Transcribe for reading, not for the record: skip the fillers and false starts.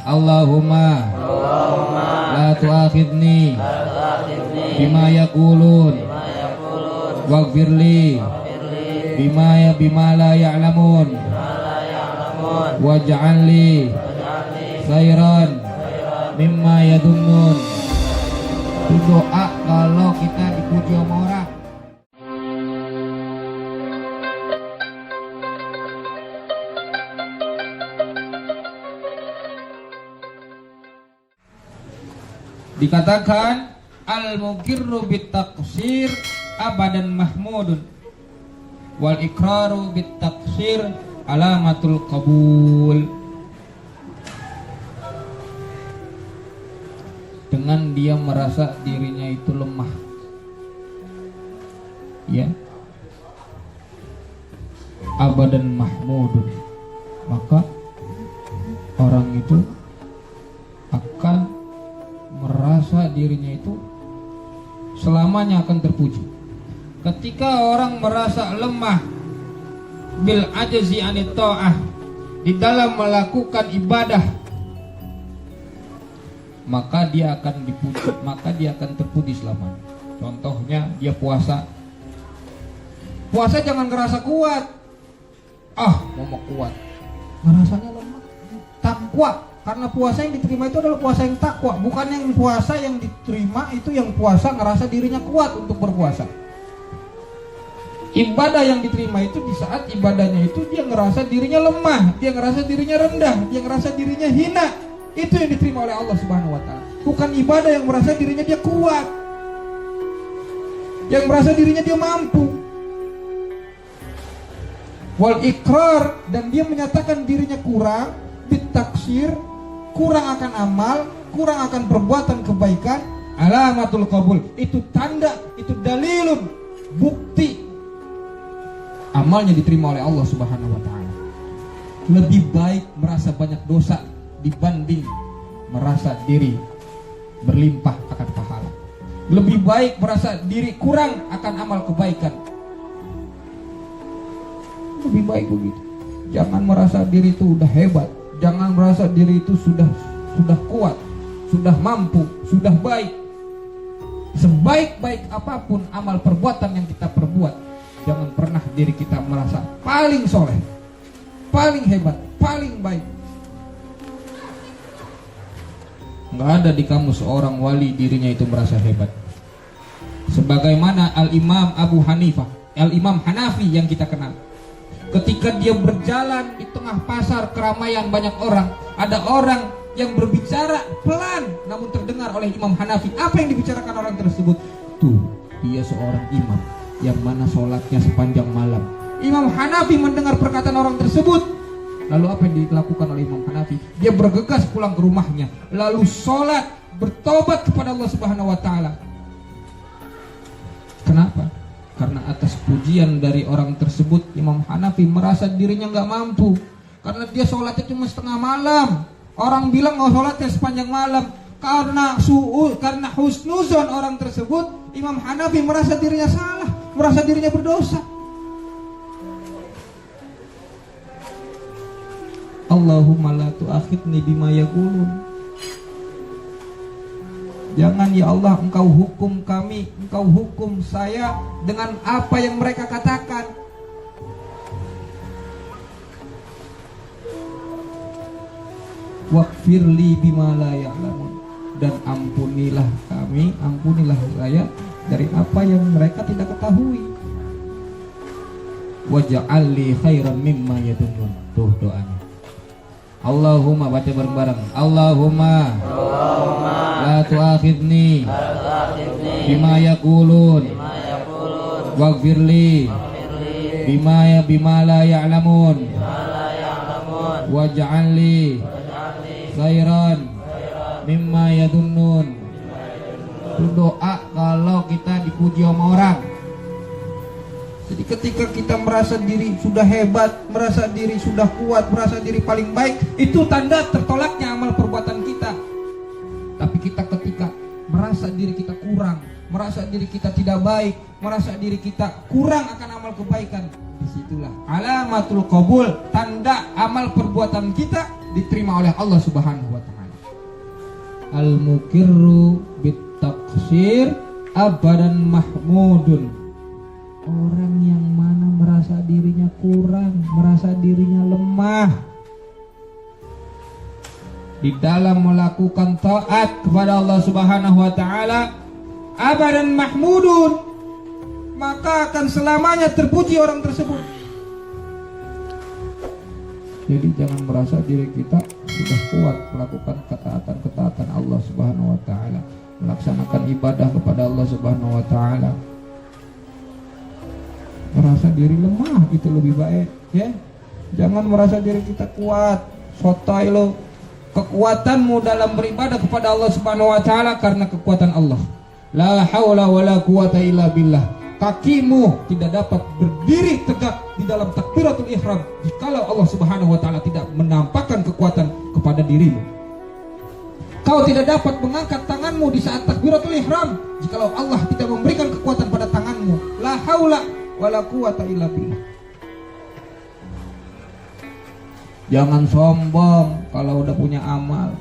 Allahumma la tu'akhidni bima yaqulun waghfirli bima la ya'lamun waj'alli khairan mimma yadunnun. Itu doa kalau kita dipuji sama orang. Dikatakan al-muqirru bit-taqsir abadan mahmudun wal iqraru bit-taqsir alamatul qabul. Dengan dia merasa dirinya itu lemah, ya, abadan mahmudun, maka orang itu akan merasa dirinya itu selamanya akan terpuji. Ketika orang merasa lemah bil ajzi anit ta'ah, di dalam melakukan ibadah, maka dia akan dipuji, maka dia akan terpuji selamanya. Contohnya dia puasa. Puasa jangan ngerasa kuat. Mau kuat, ngerasanya lemah. Takwa. Karena puasa yang diterima itu adalah puasa yang takwa, bukan yang puasa yang diterima itu yang puasa ngerasa dirinya kuat untuk berpuasa. Ibadah yang diterima itu di saat ibadahnya itu dia ngerasa dirinya lemah, dia ngerasa dirinya rendah, dia ngerasa dirinya hina. Itu yang diterima oleh Allah Subhanahu wa taala. Bukan ibadah yang merasa dirinya dia kuat, yang merasa dirinya dia mampu. Wal ikrar, dan dia menyatakan dirinya kurang, bitaksir, kurang akan amal, kurang akan perbuatan kebaikan, alamatul qabul. Itu tanda, itu dalilun, bukti amalnya diterima oleh Allah Subhanahu wa taala. Lebih baik merasa banyak dosa dibanding merasa diri berlimpah akan pahala. Lebih baik merasa diri kurang akan amal kebaikan. Lebih baik begitu. Jangan merasa diri itu udah hebat. Jangan merasa diri itu sudah kuat, sudah mampu, sudah baik. Sebaik-baik apapun amal perbuatan yang kita perbuat, jangan pernah diri kita merasa paling soleh, paling hebat, paling baik. Nggak ada di kamus seorang wali dirinya itu merasa hebat. Sebagaimana Al-Imam Abu Hanifah, Al-Imam Hanafi yang kita kenal. Ketika dia berjalan di tengah pasar keramaian banyak orang, ada orang yang berbicara pelan namun terdengar oleh Imam Hanafi. Apa yang dibicarakan orang tersebut? Tuh, dia seorang imam yang mana sholatnya sepanjang malam. Imam Hanafi mendengar perkataan orang tersebut. Lalu apa yang dilakukan oleh Imam Hanafi? Dia bergegas pulang ke rumahnya, lalu sholat, bertobat kepada Allah Subhanahu wa taala. Kenapa? Karena atas pujian dari orang tersebut, Imam Hanafi merasa dirinya nggak mampu. Karena dia sholatnya cuma setengah malam. Orang bilang nggak sholatnya sepanjang malam. Karena husnuzon orang tersebut, Imam Hanafi merasa dirinya salah, merasa dirinya berdosa. Allahumma la tu'akhidni bima yaqulun. Jangan ya Allah engkau hukum kami, engkau hukum saya dengan apa yang mereka katakan. Waghfirli bima la ya'lamun, dan ampunilah kami, ampunilah saya dari apa yang mereka tidak ketahui. Waj'alli khairan mimma yadunnun. Tuh doanya. Allahumma, baca bareng-bareng. Allahumma la tu'akhidni bima yaqulun waghfirli bima la ya'lamun waj'alli khairan mimma yadunnun. Itu doa kalau kita dipuji sama orang. Jadi ketika kita merasa diri sudah hebat, merasa diri sudah kuat, merasa diri paling baik, itu tanda tertolaknya amal perbuatan kita. Tapi kita ketika merasa diri kita kurang, merasa diri kita tidak baik, merasa diri kita kurang akan amal kebaikan, disitulah alamatul qabul, tanda amal perbuatan kita diterima oleh Allah Subhanahu wa taala. Al-mukirru bit-taqsir abadan mahmudun. Orang yang mana merasa dirinya kurang, merasa dirinya lemah di dalam melakukan taat kepada Allah Subhanahu wa taala, abadan mahmudun, maka akan selamanya terpuji orang tersebut. Jadi jangan merasa diri kita sudah kuat melakukan ketaatan Allah Subhanahu wa taala, melaksanakan ibadah kepada Allah Subhanahu wa taala. Merasa diri lemah itu lebih baik, ya. Jangan merasa diri kita kuat. Sotai lo. Kekuatanmu dalam beribadah kepada Allah Subhanahu wa taala karena kekuatan Allah. La haula wala quwata illa billah. Kakimu tidak dapat berdiri tegak di dalam takbiratul ihram jikalau Allah Subhanahu wa taala tidak menampakkan kekuatan kepada dirimu. Kau tidak dapat mengangkat tanganmu di saat takbiratul ihram jikalau Allah tidak memberikan kekuatan pada tanganmu. La haula wala quwata illa billah. Jangan sombong kalau udah punya amal.